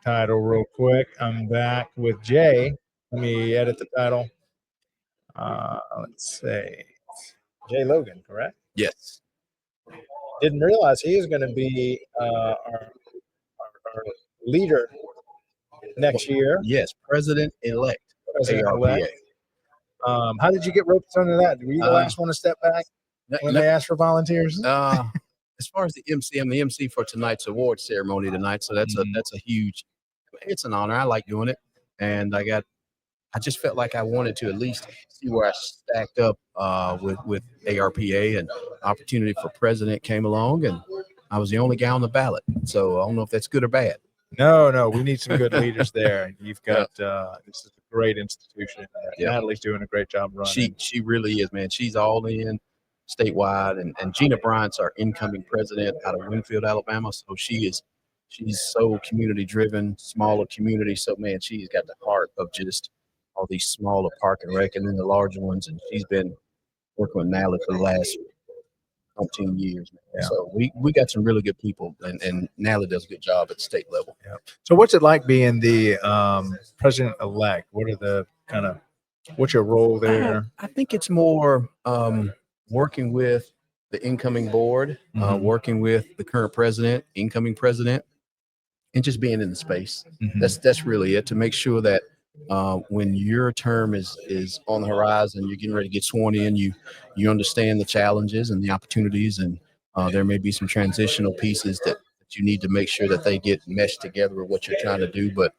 title real quick. I'm back with Jay. Let me edit the title. Let's say Jay Logan, correct? Yes. Didn't realize he is going to be our leader next year. Yes, President-elect. President-elect. How did you get roped under that? Were you the last one to step back when they asked for volunteers? As far as the MC, I'm the MC for tonight's award ceremony tonight, so that's a huge. It's an honor. I like doing it, and I just felt like I wanted to at least see where I stacked up with ARPA, and opportunity for president came along, and I was the only guy on the ballot. So I don't know if that's good or bad. No, we need some good leaders there. You've got this is a great institution. Natalie's doing a great job running. She really is, man. She's all in statewide, and Gina Bryant's our incoming president out of Winfield, Alabama. So she's so community driven, smaller community. So man, she's got the heart of just all these smaller park and rec, and then the larger ones. And she's been working with Natalie for the last 15 years. Man. Yeah. So we got some really good people, and Natalie does a good job at the state level. Yeah. So what's it like being the president-elect? What's your role there? I think it's more working with the incoming board, working with the current president, incoming president, and just being in the space. That's really it, to make sure that when your term is on the horizon, you're getting ready to get sworn in, you understand the challenges and the opportunities, and there may be some transitional pieces that you need to make sure that they get meshed together with what you're trying to do, but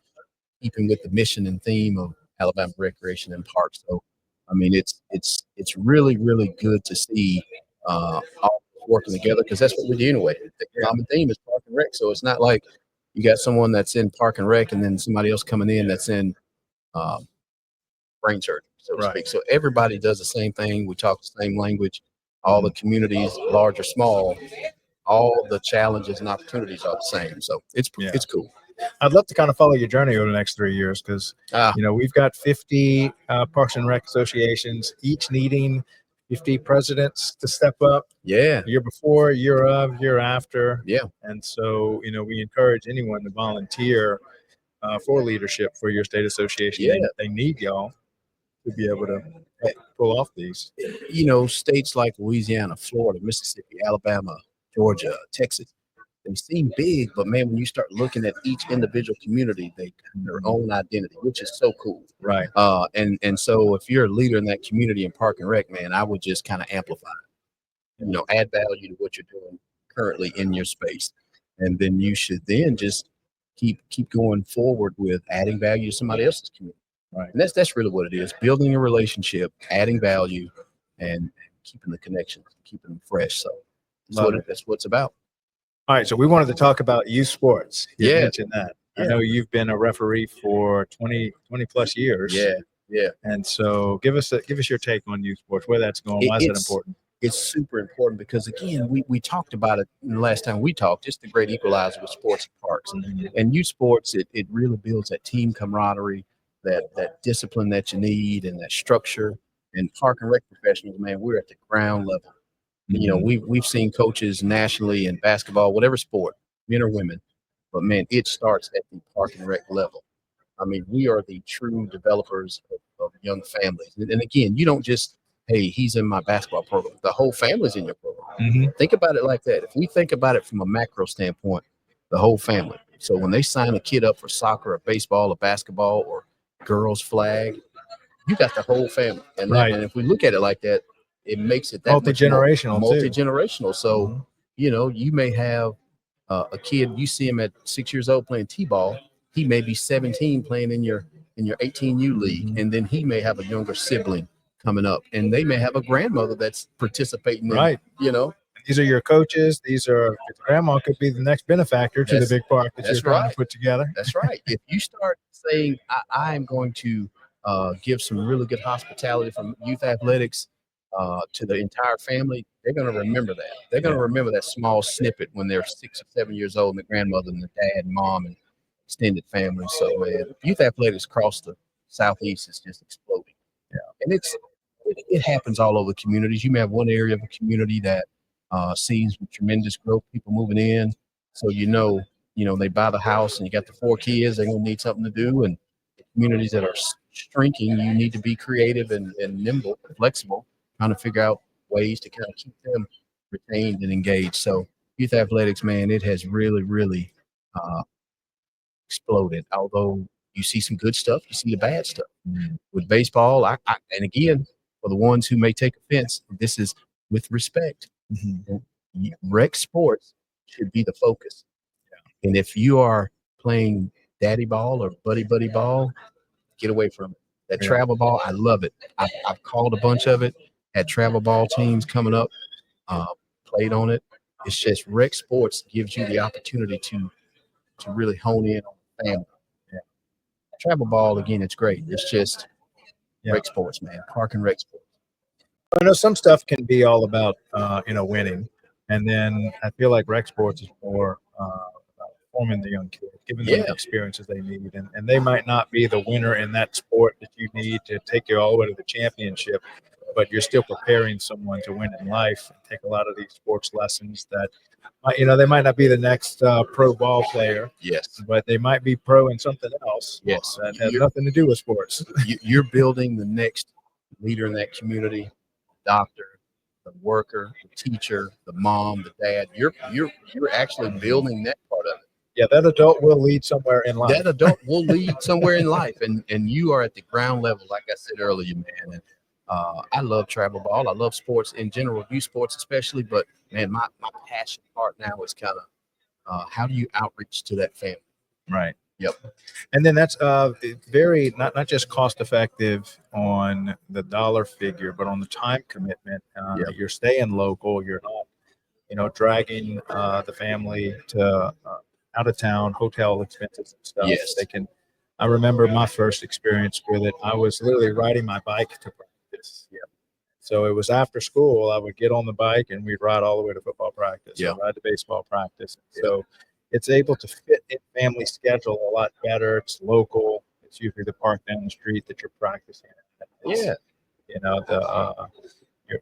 keeping with the mission and theme of Alabama Recreation and Parks. So, I mean, it's really, really good to see all working together, because that's what we do anyway. The common theme is Park and Rec, so it's not like you got someone that's in Park and Rec and then somebody else coming in that's in brain surgery, so to speak. So everybody does the same thing. We talk the same language. All the communities, large or small, all the challenges and opportunities are the same. So it's cool. I'd love to kind of follow your journey over the next 3 years, because we've got 50 Parks and Rec associations, each needing 50 presidents to step up. Yeah. Year before, year of, year after. Yeah. And so, we encourage anyone to volunteer for leadership for your state association. Yeah. They need y'all to be able to pull off these. States like Louisiana, Florida, Mississippi, Alabama, Georgia, Texas, they seem big, but man, when you start looking at each individual community, they have their own identity, which is so cool. Right. And so if you're a leader in that community in Park and Rec, man, I would just kind of amplify it. Add value to what you're doing currently in your space. And then you should then just keep going forward with adding value to somebody else's community. Right. And that's really what it is: building a relationship, adding value, and keeping the connections, keeping them fresh. So that's what it's about. All right, so we wanted to talk about youth sports. You mentioned that. Yeah. I know you've been a referee for 20 plus years. Yeah. And so give us your take on youth sports, where that's going. Why is that important? It's super important because, again, we talked about it the last time we talked, just the great equalizer with sports and parks. And youth sports, it really builds that team camaraderie, that discipline that you need, and that structure. And Park and Rec professionals, man, we're at the ground level. We've seen coaches nationally in basketball, whatever sport, men or women, but man, it starts at the Park and Rec level. I mean, we are the true developers of young families. And again, you don't just, hey, he's in my basketball program. The whole family's in your program. Think about it like that. If we think about it from a macro standpoint, the whole family. So when they sign a kid up for soccer or baseball or basketball or girls flag, you got the whole family. And, and if we look at it like that, it makes it that multi-generational. So, you may have a kid, you see him at 6 years old playing T-ball. He may be 17 playing in your 18U league. And then he may have a younger sibling coming up, and they may have a grandmother that's participating. These are your coaches. Grandma could be the next benefactor to the big park that you're trying to put together. That's right. If you start saying, I am going to give some really good hospitality from youth athletics to the entire family, they're going to remember that. They're going to remember that small snippet when they're 6 or 7 years old, and the grandmother and the dad and mom and extended family. So, man, youth athletics across the Southeast is just exploding. Yeah. And it happens all over communities. You may have one area of a community that sees tremendous growth, people moving in. So, they buy the house and you got the 4 kids, they're going to need something to do. And communities that are shrinking, you need to be creative and nimble, flexible, trying to figure out ways to kind of keep them retained and engaged. So youth athletics, man, it has really, really exploded. Although you see some good stuff, you see the bad stuff. With baseball, and again, for the ones who may take offense, this is with respect. Rec sports should be the focus. And if you are playing daddy ball or buddy ball, get away from it. That travel ball, I love it. I've called a bunch of it, had travel ball teams coming up, played on it. It's just rec sports gives you the opportunity to really hone in on the family. Travel ball, again, it's great. It's just rec sports, man. Park and rec sports. I know some stuff can be all about winning, and then I feel like rec sports is more about forming the young kids, giving them the experiences they need, and they might not be the winner in that sport that you need to take you all the way to the championship, but you're still preparing someone to win in life and take a lot of these sports lessons that they might not be the next pro ball player, but they might be pro in something else that has nothing to do with sports. You're building the next leader in that community. Doctor, the worker, the teacher, the mom, the dad. You're actually building that part of it. Yeah, that adult will lead somewhere in life. That adult will lead somewhere in life, and you are at the ground level, like I said earlier, man. And I love travel ball. I love sports in general, youth sports especially. But man, my passion part now is kind of how do you outreach to that family? Right. Yep. And then that's very not just cost effective on the dollar figure, but on the time commitment. You're staying local. You're not, dragging the family to out of town, hotel expenses and stuff. Yes. I remember my first experience with it. I was literally riding my bike to practice. So it was after school. I would get on the bike and we'd ride all the way to football practice. Ride to baseball practice. So it's able to fit in family schedule a lot better. It's local. It's usually the park down the street that you're practicing at.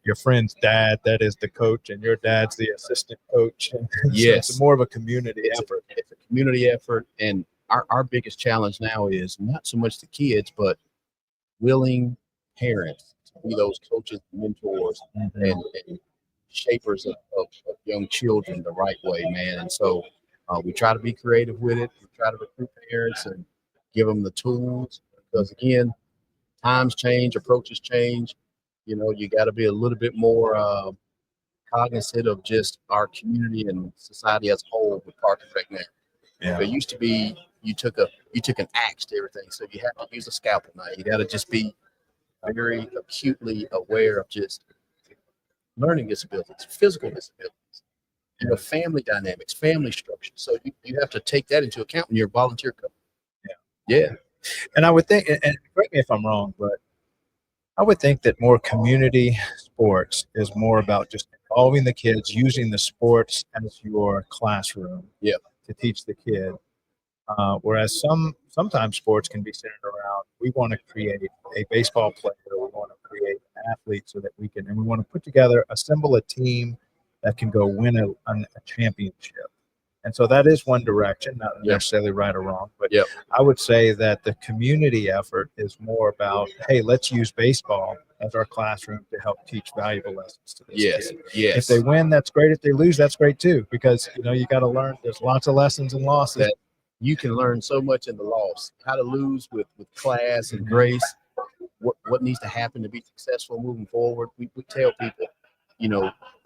Your friend's dad, that is the coach, and your dad's the assistant coach. So it's more of a community effort. It's a community effort, and our biggest challenge now is not so much the kids, but willing parents to be those coaches, mentors, and shapers of young children the right way, man. And so we try to be creative with it. We try to recruit parents and give them the tools because, again, times change, approaches change. You got to be a little bit more cognizant of just our community and society as a whole with park and rec now. It used to be you took an axe to everything, so you have to use a scalpel now. You got to just be very acutely aware of just learning disabilities, physical disabilities. Family dynamics, family structure. So you have to take that into account when you're a volunteer coach. Yeah. And I would think, and correct me if I'm wrong, but I would think that more community sports is more about just involving the kids, using the sports as your classroom to teach the kid. Whereas sometimes sports can be centered around, we want to create a baseball player, we want to create an athlete so that we want to put together, assemble a team that can go win a championship. And so that is one direction, not necessarily right or wrong, but I would say that the community effort is more about, hey, let's use baseball as our classroom to help teach valuable lessons to this kid. If they win, that's great. If they lose, that's great too, because you got to learn. There's lots of lessons and losses. That you can learn so much in the loss. How to lose with class and grace. What needs to happen to be successful moving forward. We tell people,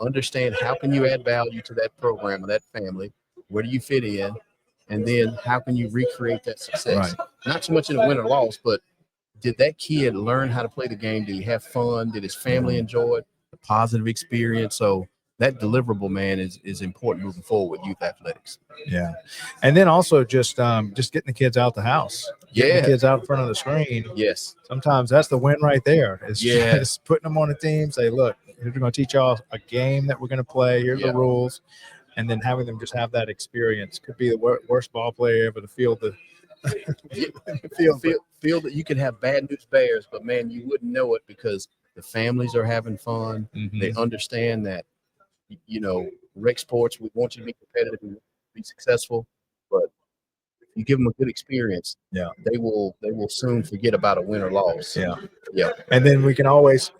understand how can you add value to that program or that family. Where do you fit in? And then how can you recreate that success? Right. Not so much in a win or loss, but did that kid learn how to play the game? Did he have fun? Did his family enjoy it? A positive experience? So that deliverable, man, is important moving forward with youth athletics. Yeah. And then also just getting the kids out the house. Getting the kids out in front of the screen. Yes. Sometimes that's the win right there. It's just putting them on a team, say, look, we're going to teach y'all a game that we're going to play. Here's the rules. And then having them just have that experience. Could be the worst ball player ever to field the feel that you can have bad news bears, but man, you wouldn't know it because the families are having fun. They understand that, rec sports, we want you to be competitive and be successful. but if you give them a good experience, Yeah. they will soon forget about a win or loss. Yeah. Yeah. And then we can always,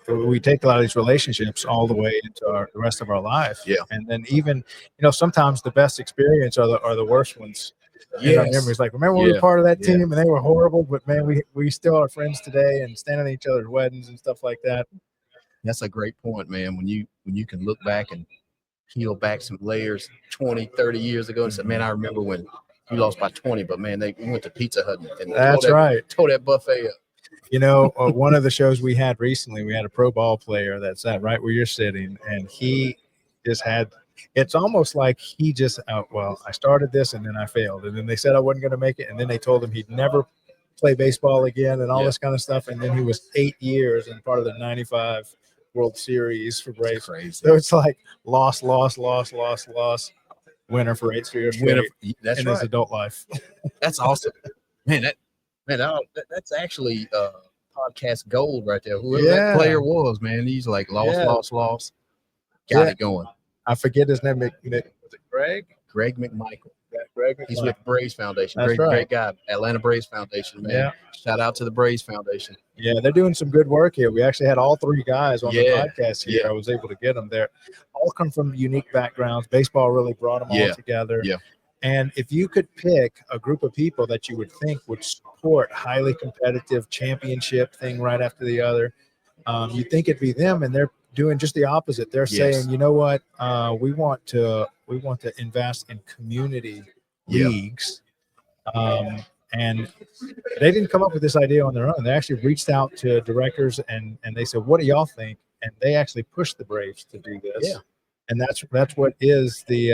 we take a lot of these relationships all the way into the rest of our life. Yeah. And then even, sometimes the best experience are the worst ones in our memories. Like, remember we were part of that team and they were horrible, but man, we still are friends today and standing at each other's weddings and stuff like that. That's a great point, man. When you can look back and peel back some layers 20, 30 years ago and say, man, I remember when we lost by 20, but man, we went to Pizza Hut and tore that buffet up. One of the shows we had recently, we had a pro ball player that sat right where you're sitting, and he just it's almost like he just, I started this and then I failed. And then they said I wasn't going to make it. And then they told him he'd never play baseball again and all this kind of stuff. And then he was 8 years and part of the 95 World Series for Braves. So it's like loss, winner for 8 years in his adult life. That's awesome. Man, that's actually podcast gold right there. Whoever that player was, man, he's like loss. Got it going. I forget his name. Was it Greg? Greg McMichael. Greg McMichael. He's with Braves Foundation. That's Great guy. Atlanta Braves Foundation, man. Yeah. Shout out to the Braves Foundation. Yeah, they're doing some good work here. We actually had all 3 guys on the podcast here. I was able to get them there. All come from unique backgrounds. Baseball really brought them all together. Yeah. And if you could pick a group of people that you would think would support highly competitive championship thing right after the other, you'd think it'd be them, and they're doing just the opposite. They're saying, you know what, we want to invest in community leagues. And they didn't come up with this idea on their own. They actually reached out to directors and they said, what do y'all think? And they actually pushed the Braves to do this. Yeah. And that's what is the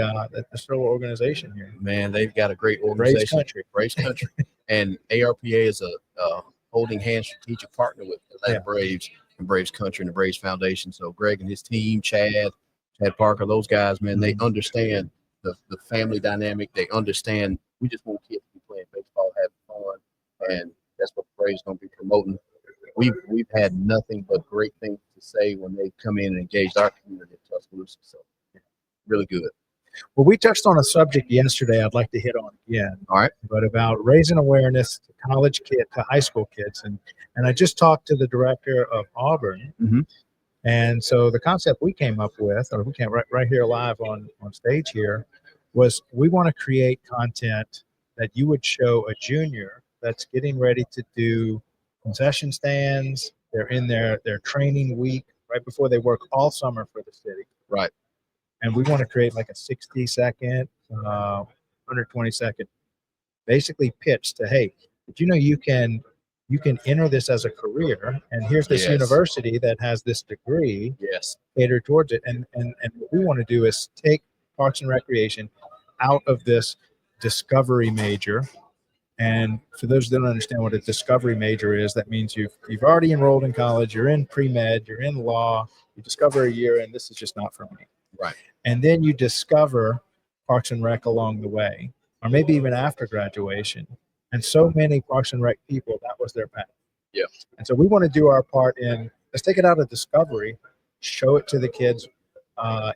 Sterling organization here. Man, they've got a great organization. Braves Country. And ARPA is a holding hand strategic partner with Atlanta Braves and Braves Country and the Braves Foundation. So Greg and his team, Chad Parker, those guys, man, they understand the family dynamic. They understand we just want kids to be playing baseball, having fun, and that's what the Braves going to be promoting. We've had nothing but great things to say when they come in and engage our community at Tuscaloosa. So really good. Well, we touched on a subject yesterday I'd like to hit on again. All right. But about raising awareness to high school kids. And I just talked to the director of Auburn. Mm-hmm. And so the concept we came up with, or we came right here live on stage here, was we want to create content that you would show a junior that's getting ready to do concession stands. They're in their training week right before they work all summer for the city. Right. And we want to create like a 60-second, 120-second, basically pitch to, hey, did you know you can enter this as a career? And here's this university that has this degree catered towards it. And what we want to do is take Parks and Recreation out of this discovery major. And for those who don't understand what a discovery major is, that means you've already enrolled in college, you're in pre-med, you're in law, you discover a year, and this is just not for me. Right. And then you discover Parks and Rec along the way, or maybe even after graduation. And so many Parks and Rec people, that was their path. Yeah. And so we want to do our part let's take it out of discovery, show it to the kids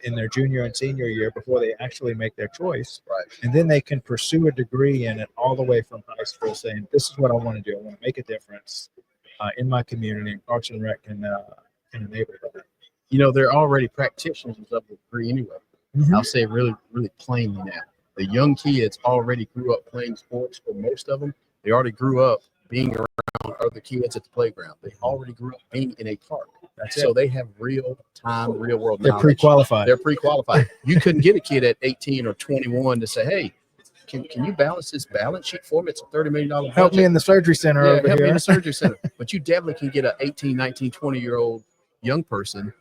in their junior and senior year before they actually make their choice. Right. And then they can pursue a degree in it all the way from high school, saying, this is what I want to do. I want to make a difference in my community. Parks and Rec can enable that. They're already practitioners of the degree anyway. Mm-hmm. I'll say really, really plainly now. The young kids already grew up playing sports. For most of them, they already grew up being around other kids at the playground. They already grew up being in a park. So they have real world knowledge. They're pre-qualified. You couldn't get a kid at 18 or 21 to say, hey, can you balance this balance sheet for me? It's a $30 million budget. Help me in the surgery center over help here. me in the surgery center. But you definitely can get an 18, 19, 20-year-old young person.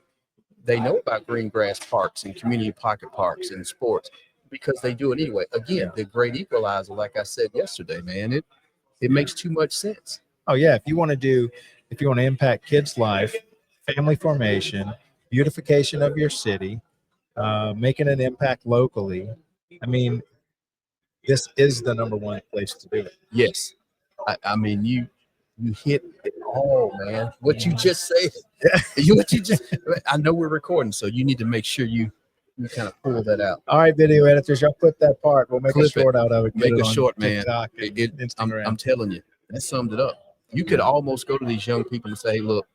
They know about green grass parks and community pocket parks and sports because they do it anyway. Again, the great equalizer, like I said yesterday, man, it makes too much sense. Oh, yeah. If you want to impact kids' life, family formation, beautification of your city, making an impact locally, I mean, this is the number one place to do it. Yes. I mean, you hit it all, man. What you just said. I know we're recording, so you need to make sure you You kind of pull that out. All right, video editors, y'all clip that part. We'll make Clip a short out of it. Make Get it a on short, man. TikTok and Instagram. I'm telling you, that summed it up. You could almost go to these young people and say, look,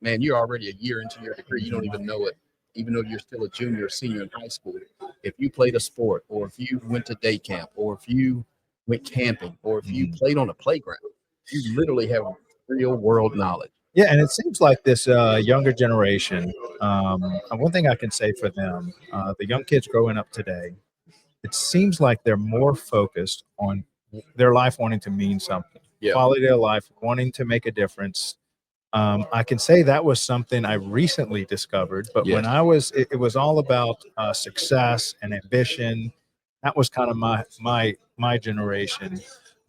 man, you're already a year into your degree. You don't even know it, even though you're still a junior or senior in high school. If you played a sport, or if you went to day camp, or if you went camping, or if you played on a playground, you literally have real world knowledge. Yeah, and it seems like this younger generation, one thing I can say for them, the young kids growing up today, it seems like they're more focused on their life wanting to mean something, quality of life, wanting to make a difference. I can say that was something I recently discovered, but when I was, it was all about success and ambition. That was kind of my generation.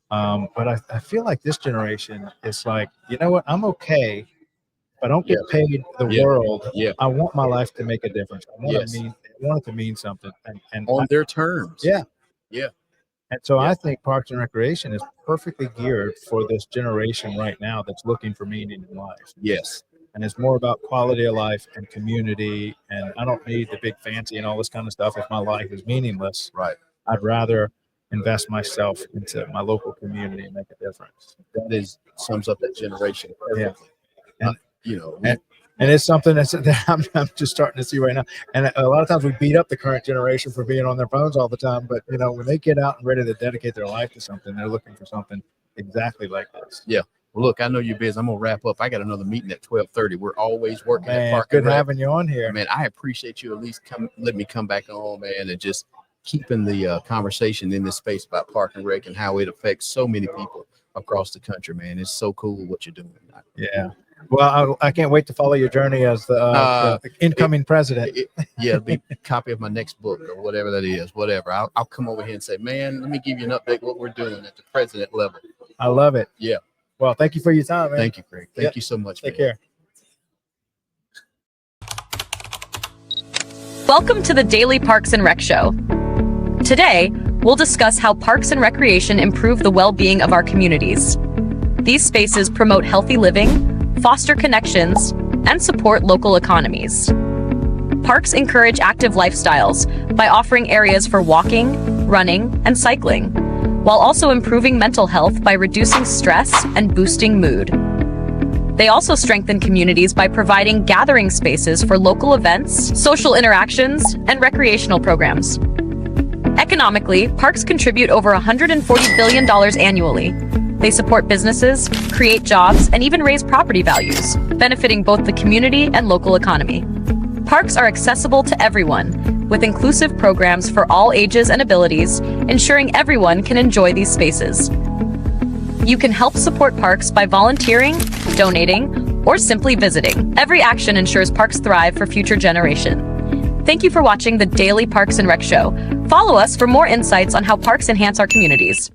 But I feel like this generation is like, you know what, I'm okay if I don't get paid the world. I want my life to make a difference. I want it to mean something, and on their terms. Yeah. Yeah. And so I think Parks and Recreation is perfectly geared for this generation right now that's looking for meaning in life. Yes. And it's more about quality of life and community. And I don't need the big fancy and all this kind of stuff if my life is meaningless. Right. I'd rather invest myself into my local community and make a difference. That sums up that generation perfectly. Yeah. And, you know, and it's something that I'm just starting to see right now. And a lot of times we beat up the current generation for being on their phones all the time. But, you know, when they get out and ready to dedicate their life to something, they're looking for something exactly like this. Yeah. Well, look, I know you're busy. I'm going to wrap up. I got another meeting at 12:30. We're always working at Park. Good having you on here. Man, I appreciate you at least let me come back on, man, and just keeping the conversation in this space about Park and Rec and how it affects so many people across the country, man. It's so cool what you're doing. Yeah. Well, I can't wait to follow your journey as the incoming president. It'll be a copy of my next book or whatever that is, whatever. I'll come over here and say, man, let me give you an update what we're doing at the president level. I love it. Yeah. Well, thank you for your time, man. Thank you, Craig. Thank you so much. Take care. Welcome to the Daily Parks and Rec Show. Today, we'll discuss how Parks and Recreation improve the well-being of our communities. These spaces promote healthy living, foster connections, and support local economies. Parks encourage active lifestyles by offering areas for walking, running, and cycling, while also improving mental health by reducing stress and boosting mood. They also strengthen communities by providing gathering spaces for local events, social interactions, and recreational programs. Economically, parks contribute over $140 billion annually. They support businesses, create jobs, and even raise property values, benefiting both the community and local economy. Parks are accessible to everyone, with inclusive programs for all ages and abilities, ensuring everyone can enjoy these spaces. You can help support parks by volunteering, donating, or simply visiting. Every action ensures parks thrive for future generations. Thank you for watching the Daily Parks and Rec Show. Follow us for more insights on how parks enhance our communities.